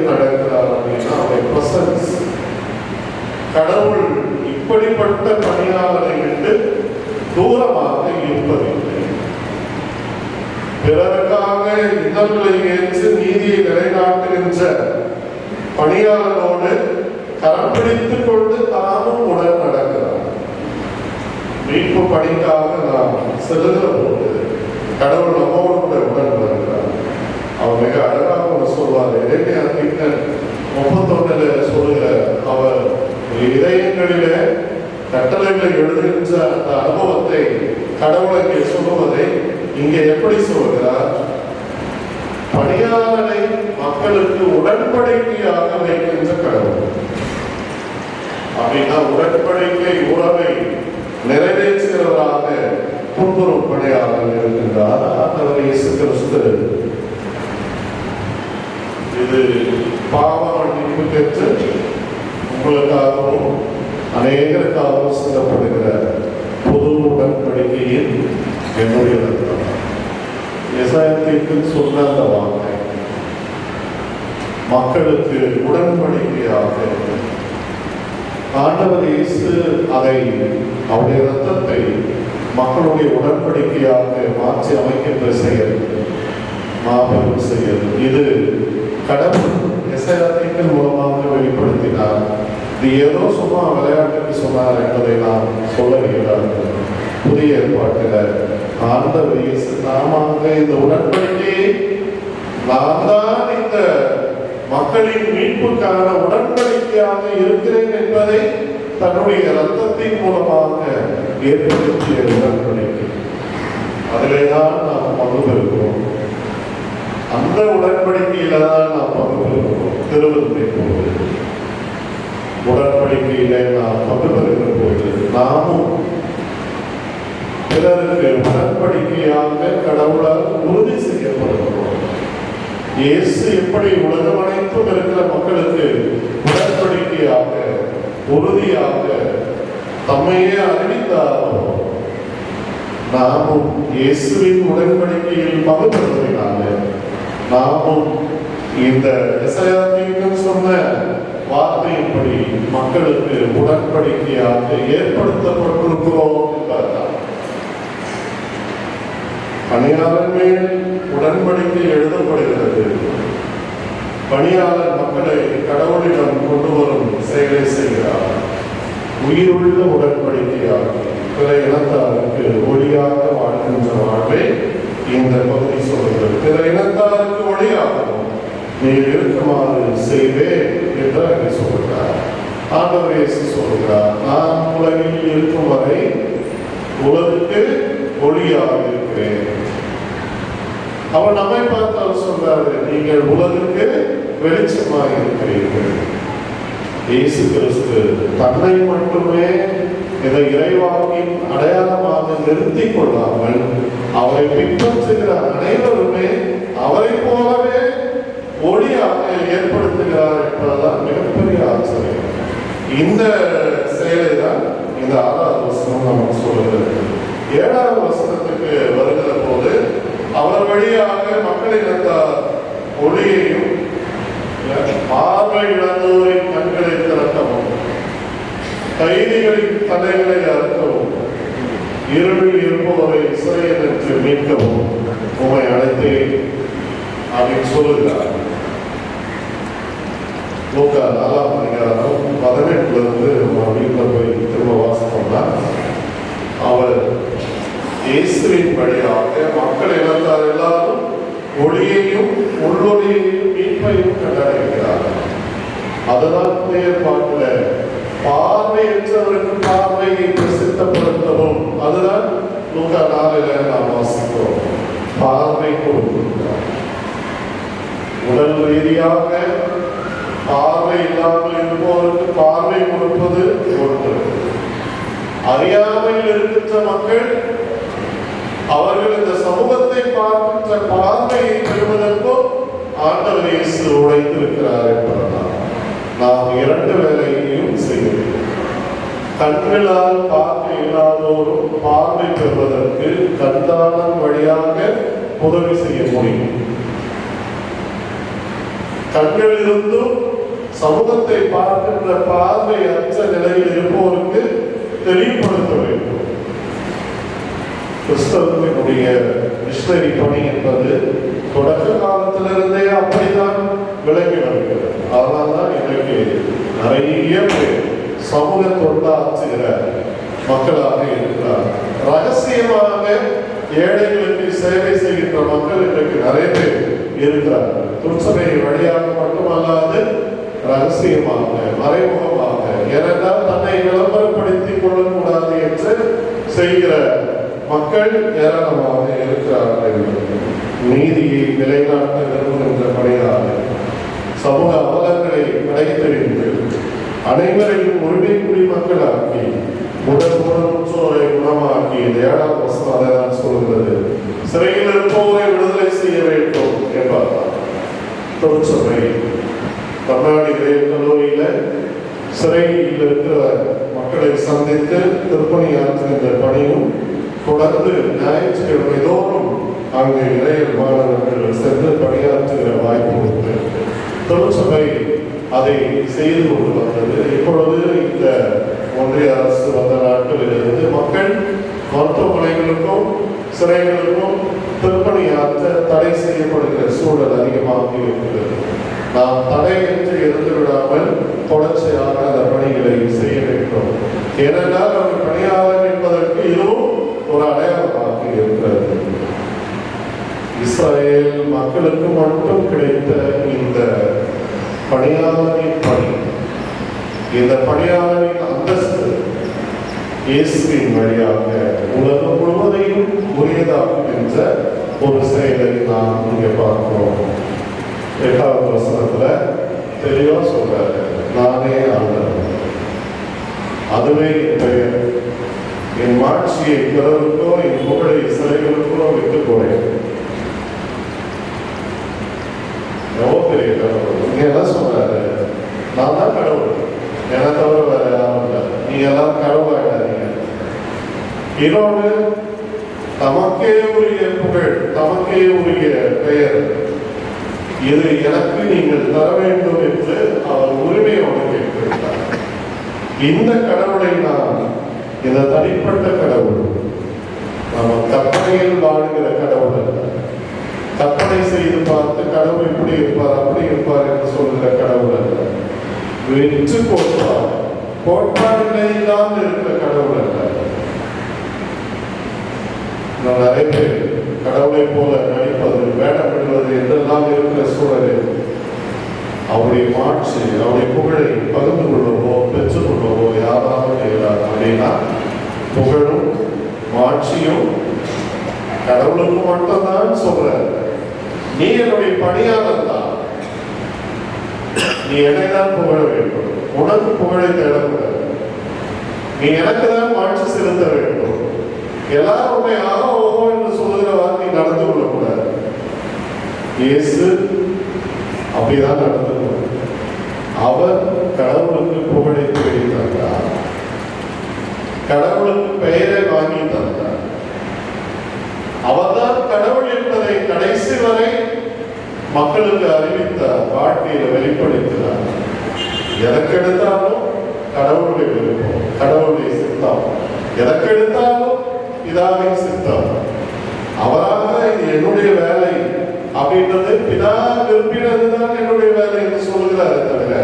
நடக்கிறார். அப்படின்னா அவருடைய பிரசன்ஸ், கடவுள் இப்படிப்பட்ட பணியாளரை விட்டு தூரமாக இருப்பதில்லை. பிறருக்காக இன்னல்களை ஏற்று நீதியை நிலைநாட்டுகின்ற பணியாளரோடு கரம் பிடித்துக் கொண்டு தாமும் உடன் நடக்கிறார். மீட்பு பணிக்காக நாம் செல்லுகிற போது கடவுள் நம்மோடு கூட உடன் வருகிறார். அவர் மிக அழகாக ஒரு சொல்வார். எரேமியா 31 சொல்லுகிற அவர் இதயங்களிலே கட்டளைகளை எழுதுகின்ற அந்த அனுபவத்தை கடவுளுக்கு சொல்லுவதை இங்கே எப்படி சொல்கிறார்? பணியாளரை மக்களுக்கு உடன்படிக்கையாக வைக்கின்ற கடவுள். அப்படின்னா உடன்படிக்கை உறவை நிறைவேற்றுகிறவராக துன்புறும் பணியாளர் இருக்கின்றார். ஆண்டவர் இயேசு கிறிஸ்து இது பாவ மன்னிப்பு பெற்று உங்களுக்காகவும் அநேகருக்காகவும் சொல்லப்படுகிற பொது உடன்படிக்கையில் என்னுடைய ரத்தம். எசாயத்திற்கு சொன்ன அந்த வார்த்தை மக்களுக்கு உடன்படிக்கையாக ஆண்டவர் இயேசு அதை அவருடைய ரத்தத்தை மக்களுடைய உடன்படிக்கையாக மாற்றி அமைக்கின்ற செயல், மாபெரும் செயல். இது கடவுள் எசாயத்தின் மூலமாக வெளிப்படுத்தினார். இது ஏதோ சும்மா விளையாட்டுக்கு சொன்னார் என்பதை நாம் சொல்ல இயலாது. புதிய ஏற்பாட்டில் ஆண்டவர் இயேசு நாமாக இந்த உடன்படிக்கையை நான் தான் இந்த மக்களின் மீட்புக்கான உடன்படிக்கையாக இருக்கிறேன் என்பதை தன்னுடைய ரத்தத்தின் மூலமாக ஏற்படுத்திய உடன்படிக்கை. அதிலே தான் நாம் பங்கு பெறுகிறோம். அந்த உடன்படிக்கையில தான் நாம் பங்கு பெறுகிறோம். திருவருளை போது உடன்படிக்கையிலே நாம் பங்கு பெறுகிற போது நாமும் பிறருக்கு உடன்படிக்கையாக கடவுளால் உறுதி செய்யப்படுகிறோம். இயேசு எப்படி உலகம் அனைத்தும் இருக்கிற மக்களுக்கு உடன்படிக்கையாக உறுதியாக தம்மையே அறிவித்தாரோ, நாமும் இயேசுவின் உடன்படிக்கையில் பங்கு பெறுவதனால நாமும் இந்த எசாயாவின் சொன்ன வார்த்தையின்படி மக்களுக்கு உடன்படிக்கையாக ஏற்படுத்தப்பட்டிருக்கிறோம் என்பதுதான். பணியாளர் மேல் உடன்படிக்கை எழுதப்படுகிறது. பணியாளர் மக்களை கடவுளிடம் கொண்டு வரும் செயலை செய்கிறார். உயிருள்ள உடன்படிக்கையாக பிற இனத்தாருக்கு ஒளியாக வாழ்கின்ற வாழ்வை இந்த பகுதி சொல்கிறது. பிற இனத்தாருக்கு ஒளியாகவும் நீ இருக்குமாறு செய்வே என்று அங்கே சொல்கிறார். ஆண்டவர் இயேசு சொல்கிறார், நான் உலகில் இருக்கும் வரை உலகுக்கு ஒளியாக இருக்கிறேன். அவர் நம்மை பார்த்து அவர் சொல்றாரு, நீங்கள் உலகுக்கு வெளிச்சமாக இருக்கிறீர்கள். இயேசு கிறிஸ்து தன்னை மட்டுமே இந்த இறைவாக்கின் அடையாளமாக நிறுத்திக் கொள்ளாமல் அவரை பின்பற்றுகிற அனைவருமே அவரை போலவே ஒளியாக ஏற்படுத்துகிறார் என்பதுதான் மிகப்பெரிய ஆச்சரியம். இந்த செயலை தான் இந்த 6வது வசனம் நமக்கு சொல்லுகிறது. 7வது வசனத்துக்கு வருகிற போது அவர் வழியாக மக்களினத்தார் ஒளியையும் பார்வை இழந்தோரின் கண்களை திறக்கவும் கைதிகளின் தலைகளை அறுக்கவும் இருளில் இருப்பவரை சிறையிலிருந்து மீட்கவும் உம்மை அழைத்தேன் அப்படின்னு சொல்லுகிறார். லூக்கா 4ஆம் அதிகாரம் 18 நம்ம வீட்டில் போய் திரும்ப வாசித்தோம்னா அவர் இயேசுவின் வழியாக மக்கள் இனத்தார் எல்லாரும் ஒளியையும் உள்ளொளியையும் மீட்பையும் கண்டடைகிறார். அதுதான் புதிய ஏற்பாட்டில் பார்வையற்றவருக்கு பார்வையை பிரசித்தப்படுத்தவும், அதுதான் லூக்கா 4 நாம் வாசிக்கிறோம். பார்வை கொடுக்கிறார். உடல் ரீதியாக பார்வை இல்லாமல் இருப்பவருக்கு பார்வை கொடுப்பது ஒன்று. அறியாமையில் இருக்கின்ற மக்கள் அவர்கள் இந்த சமூகத்தை பார்க்கின்ற பார்வையை பெறுவதற்கும் ஆண்டவர் இயேசு உழைத்திருக்கிறார் என்பதுதான். நாம் 2 வேலையையும் செய்கிறோம். கண்களால் பார்வை இல்லாதோரும் பார்வை பெறுவதற்கு கண்தானம் வழியாக உதவி செய்ய முடியும். கண்கள் இருந்தும் சமூகத்தை பார்க்கின்ற பார்வை அற்ற நிலையில் இருப்பவருக்கு தெளிவுபடுத்த வேண்டும். கிறிஸ்தவத்தினுடைய மிஷனரி பணி என்பது தொடக்க காலத்திலிருந்தே அப்படித்தான் விளங்கி வருகிறது. அதனால்தான் இன்றைக்கு நிறைய பேர் சமூக தொண்டாற்றுகிற மக்களாக இருக்கிறார். ரகசியமாக ஏழைகளுக்கு சேவை செய்கின்ற மக்கள் இன்றைக்கு நிறைய பேர் இருக்கிறார்கள். திருச்சபை வழியாக மட்டுமல்லாது ரகசியமாக, மறைமுகமாக, ஏனென்றால் தன்னை விளம்பரப்படுத்திக் கொள்ளக்கூடாது என்று செய்கிற மக்கள் ஏராளமாக இருக்கிறார்கள். நீதியை நிலைநாட்ட விரும்புகின்ற பணியாக சமூக அவலங்களை அடைத்தெறிந்து அனைவரையும் உரிமை குடிமக்களாக்கி உடற்புறச்சோரை குணமாக்கி 7ஆம் வசனம் அதை தான் சொல்கிறது. சிறையில் இருப்பவரை விடுதலை செய்ய வேண்டும் என்பார். திருச்சபை தமிழ்நாடு இளைய கல்லூரியில் சிறையில் இருக்கிற மக்களை சந்தித்து திருப்பணியாற்றுகின்ற பணியும் தொடர்ந்து ஞாயிற்றுக்கிழமை தோறும் அங்கு இளைய மாணவர்கள் சென்று பணியாற்றுகிற வாய்ப்பு உண்டு. திருச்சபை அதை செய்து கொண்டு வந்தது. இப்பொழுது இந்த ஒன்றிய அரசு வந்த நாட்களிலிருந்து மக்கள் மருத்துவமனைகளுக்கும் சிறைகளுக்கும் திருப்பணியாற்ற தடை செய்யப்படுகிற சூழல் அதிகமாக இருக்கிறது. நாம் தடையின்றி இருந்து விடாமல் தொடர்ச்சியாக அந்த பணிகளை செய்ய வேண்டும். ஏனென்றால் அந்த பணியாளர் என்பதற்கு இதுவும் ஒரு அடையாளமாக இருக்கிறது. இஸ்ரேல் மக்களுக்கு மட்டும் கிடைத்த இந்த பணியாளரின் பணி, இந்த பணியாளரின் அந்தஸ்து இயேசுவின் வழியாக உலகம் முழுவதையும் உரியதாக்குகின்ற ஒரு செயலை நாம் இங்கே பார்க்கிறோம். 8ஆவது வசனத்துல தெளிவா சொல்றாரு, நானே ஆண்டவர், அதுவே என் பெயர், என் மாட்சியை பிறருக்கோ என் புகழை சிலைகளுக்கோ விட்டுக் கொண்டேன். எவ்வளோ பெரிய கடவுள்! இங்க என்ன சொல்றாரு? நான் தான் கடவுள், என்ன தவிர வேற யாரும் இல்லை, நீங்க எல்லாம் கடவுளாயிடாதீங்க. இன்னொன்று, தமக்கே உரிய புகழ், தமக்கே உரிய பெயர், இது எனக்கு நீங்கள் தர வேண்டும் என்று அவர் உரிமையோடு கேட்கிறார். இந்த கடவுளை நாம், இந்த தனிப்பட்ட கடவுள், நம்ம கற்பனையில் வாழ்கிற கடவுள் அல்ல. கற்பனை செய்து பார்த்து கடவுள் இப்படி இருப்பார் அப்படி இருப்பார் என்று சொல்கிற கடவுள் அல்ல. வெற்று கோட்பாடுகளை இல்லாமல் இருக்கிற கடவுள் அல்ல. நிறைய பேர் கடவுளை போல நடிப்பது, வேடமிடுவது என்றெல்லாம் இருக்கிற சூழலில் அவருடைய மாட்சி, அவருடைய புகழை பகிர்ந்து கொள்ளவோ பெற்றுக் கொள்ளவோ யாராவது செய்யலாம். அப்படின்னா புகழும் மாட்சியும் கடவுளுக்கு மட்டும்தான் சொல்ற. நீ என்னுடைய பணியாளர் தான், நீ என்னை தான் புகழ வேண்டும், உனக்கு புகழை தேடக்கூடாது, நீ எனக்கு தான் மாட்சி செலுத்த வேண்டும். எல்லாரும் உண்மை ஆகோ ஓஹோ என்று சொல்லுகிற வார்த்தை நடந்து கொள்ளக்கூடாது. இயேசு அப்படிதான் நடந்து கொள்ள. அவர் கடவுளுக்கு புகழை தேடி தந்தார், கடவுளுக்கு பெயரை வாங்கி தந்தார். அவர்தான் கடவுள் என்பதை கடைசி வரை மக்களுக்கு அறிவித்தார், வாழ்க்கையில வெளிப்படுத்தினார். எதற்கெடுத்தாலும் கடவுளுடைய விருப்பம், கடவுளுடைய சித்தம், எதற்கெடுத்தாலும் பிதாவின் சித்தம். அவராக இது என்னுடைய வேலை அப்படின்றது, பிதா விரும்பினதுதான் என்னுடைய வேலை என்று சொல்லுகிறார். தவிர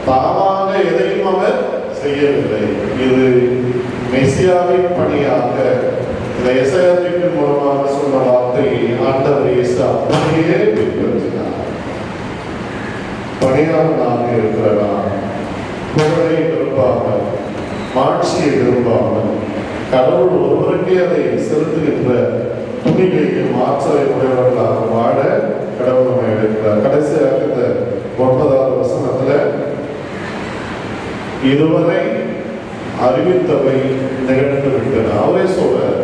தாமாக எதையும் அவர் செய்யவில்லை. இது மெசியாவின் பணியாக இந்த எசேக்கியேல் மூலமாக சொன்ன வார்த்தையை ஆண்டவர் இயேசு அப்படியே பின்பற்றினார். பணியாளனாக இருக்கிறார், புகழை விரும்பாமல், மாட்சியை விரும்பாமல், கடவுள் ஒருவருக்கே அதை செலுத்துகின்ற துணிகையும் ஆற்றலை உடையவர்களாக வாழ கடவுள் நம்மை எடுக்கிறார். கடைசியாக இந்த 9வது வசனத்துல இதுவரை அறிவித்தவை நிகழ்ந்து விட்டன. அவரே சொல்றார்,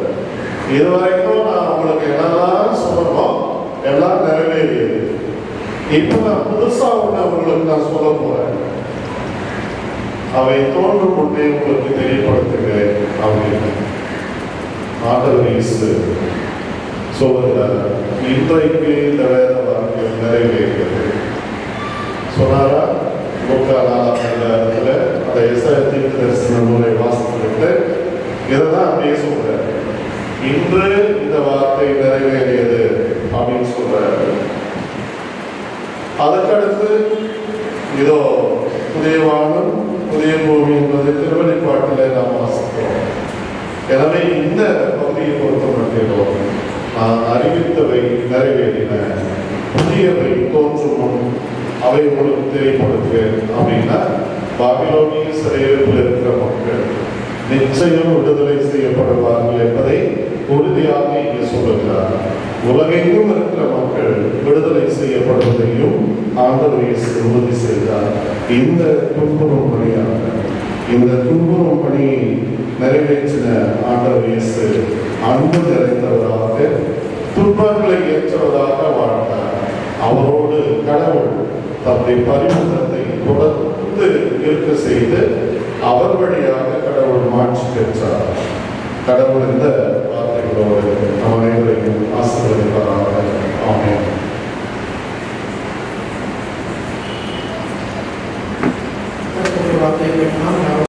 இதுவரைக்கும் நான் உங்களுக்கு என்னெல்லாம் சொல்லணும் எல்லாம் நிறைவேறியது. இப்ப நான் புதுசா ஒண்ணு உங்களுக்கு நான் சொல்ல போறேன், அவை தோன்றும் முன்னே உங்களுக்கு தெரியப்படுத்துகிறேன் அப்படின்னு ஆண்டவர் இயேசு சொல்லுகிறார். இன்றைக்கு இந்த வேத வாக்கியம் நிறைவேறுகிறது சொன்னாரா? 4 அந்த எசேக்கியேல் தரிசன நூலை வாசித்துவிட்டு இதைதான் அப்படியே சொல்றாரு. இன்று இந்த வார்த்தை நிறைவேறியது அப்படின்னு சொல்றாரு. அதற்கடுத்து இதோ புதிய வானம் புதிய பூமி என்பது திருவெளிப்பாட்டில் நாம் வாசிக்கிறோம். எனவே இந்த பகுதியை பொறுத்த மட்டும் நான் அறிவித்தவை நிறைவேறின, புதியவை தோன்றும் அவை உங்களுக்கு தெரியப்படுத்துவேன் அப்படின்னா பாபிலோனிய சிறையிருப்பில் இருக்கிற மக்கள் நிச்சயம் விடுதலை செய்யப்படுவார்கள் என்பதை உறுதியாக இங்கே சொல்லுகிறார். உலகெங்கும் இருக்கிற மக்கள் விடுதலை செய்யப்படுவதையும் ஆண்டவர் இயேசு உறுதி செய்தார். இந்த துன்புறும் பணியாக இந்த துன்புறும் பணியை நிறைவேற்றின ஆண்டவர் இயேசு அன்பு நிறைந்தவராக துன்பங்களை ஏற்றவராக வாழ்ந்தார். அவரோடு கடவுள் தன்னுடைய பரிமுகத்தை தொடர்ந்து இருக்க செய்து அவர் வழியாக கடவுள் மாற்றி பெற்றார். கடவுள் இந்த வார்த்தைகளோடு